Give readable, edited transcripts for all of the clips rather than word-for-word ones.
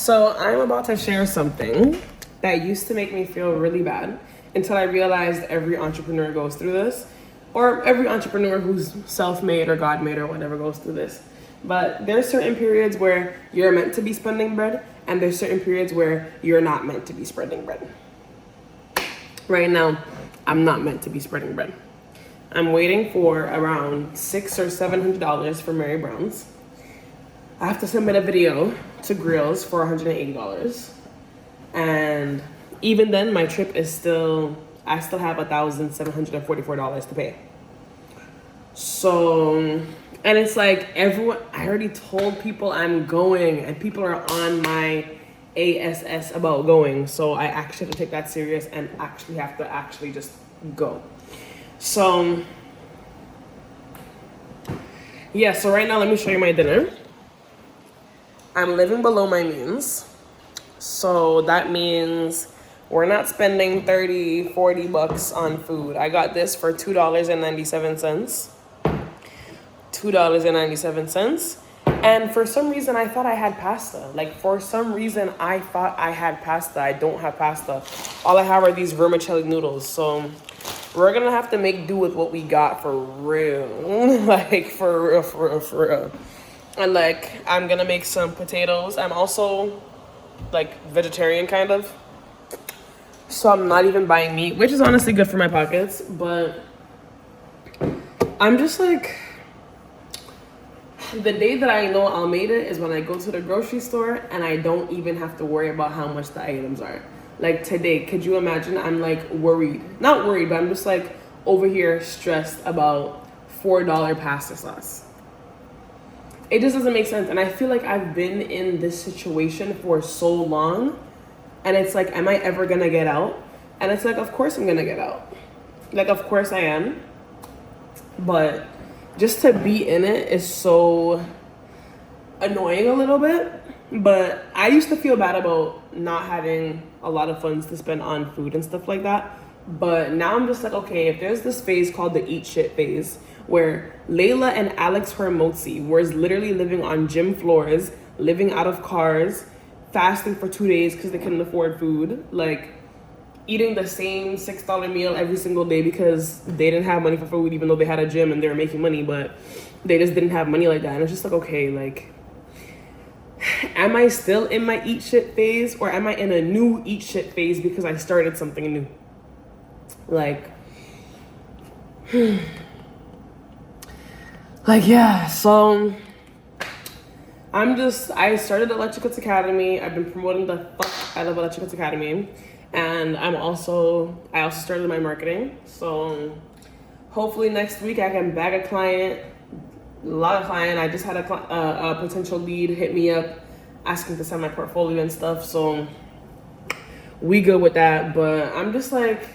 So I'm about to share something that used to make me feel really bad until I realized every entrepreneur goes through this, or every entrepreneur who's self-made or God-made or whatever goes through this. But there's certain periods where you're meant to be spending bread, and there's certain periods where you're not meant to be spreading bread. Right now, I'm not meant to be spreading bread. I'm waiting for around $600 or $700 for Mary Brown's. I have to submit a video to Grills for $180. And even then, my trip is I still have $1,744 to pay. So, and it's like everyone, I already told people I'm going and people are on my ASS about going. So I actually have to take that serious and actually have to just go. So, yeah, so right now, let me show you my dinner. I'm living below my means. So that means we're not spending 30, 40 bucks on food. I got this for $2.97. $2.97. And for some reason, I thought I had pasta. Like, for some reason, I thought I had pasta. I don't have pasta. All I have are these vermicelli noodles. So we're gonna have to make do with what we got for real. Like, for real. And like, I'm gonna make some potatoes. I'm also like vegetarian kind of. So I'm not even buying meat, which is honestly good for my pockets. But I'm just like, the day that I know I'll made it is when I go to the grocery store and I don't even have to worry about how much the items are. Like today, could you imagine? I'm like worried. Not worried, but I'm just like over here stressed about $4 pasta sauce. It just doesn't make sense. And I feel like I've been in this situation for so long. And it's like, am I ever going to get out? And it's like, of course I'm going to get out. Like, of course I am. But just to be in it is so annoying a little bit. But I used to feel bad about not having a lot of funds to spend on food and stuff like that. But now I'm just like, okay, if there's this phase called the eat shit phase, where Layla and Alex Hormozzi was literally living on gym floors, living out of cars, fasting for 2 days because they couldn't afford food, like eating the same $6 meal every single day because they didn't have money for food, even though they had a gym and they were making money, but they just didn't have money like that. And it's just like, okay, like, am I still in my eat shit phase, or am I in a new eat shit phase because I started something new? Like, like, yeah, so I started Electricals Academy. I've been promoting the fuck out of Electricals Academy. And I also started my marketing. So hopefully next week I can bag a client, I just had a potential lead hit me up asking to send my portfolio and stuff. So we good with that. But I'm just like,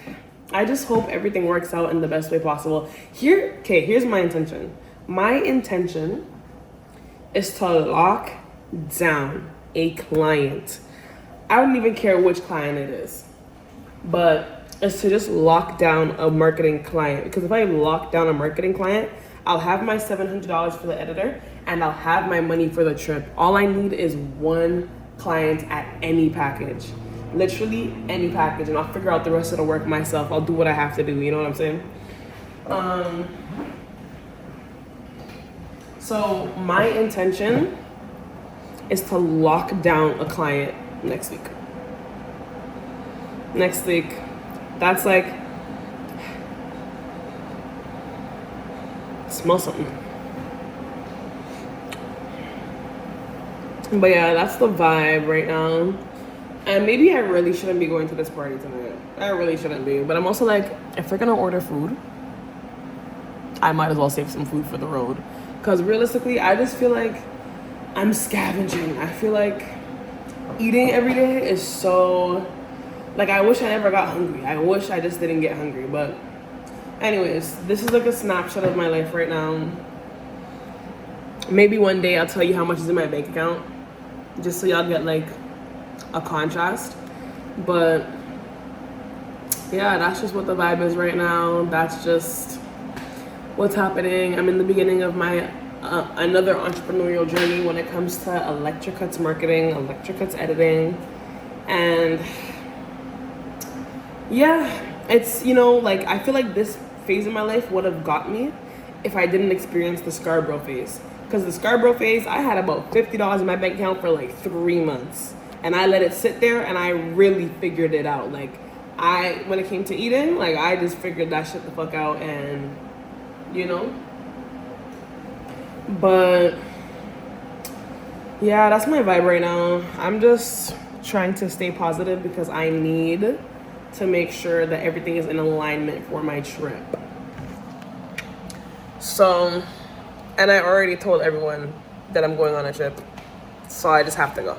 I just hope everything works out in the best way possible. Here's my intention. My intention is to lock down a client. I don't even care which client it is, but it's to just lock down a marketing client. Because if I lock down a marketing client, I'll have my $700 for the editor and I'll have my money for the trip. All I need is one client at any package. Literally any package, and I'll figure out the rest of the work myself. I'll do what I have to do, you know what I'm saying? So my intention is to lock down a client next week. That's like, smell something. But yeah, that's the vibe right now. And maybe I really shouldn't be going to this party tonight. I really shouldn't be. But I'm also like, if we're gonna order food, I might as well save some food for the road. Because realistically, I just feel like I'm scavenging. I feel like eating every day is so, like, I wish I never got hungry. I wish I just didn't get hungry. But anyways, this is like a snapshot of my life right now. Maybe one day I'll tell you how much is in my bank account, just so y'all get like a contrast. But yeah, that's just what the vibe is right now. That's just what's happening. I'm in the beginning of my another entrepreneurial journey when it comes to electric cuts marketing, electric cuts editing, and yeah, it's, you know, like I feel like this phase in my life would have got me if I didn't experience the Scarborough phase. Because the Scarborough phase, I had about $50 in my bank account for like 3 months, and I let it sit there, and I really figured it out. Like when it came to eating, like I just figured that shit the fuck out, and you know. But yeah, that's my vibe right now. I'm just trying to stay positive because I need to make sure that everything is in alignment for my trip. So, and I already told everyone that I'm going on a trip, so I just have to go.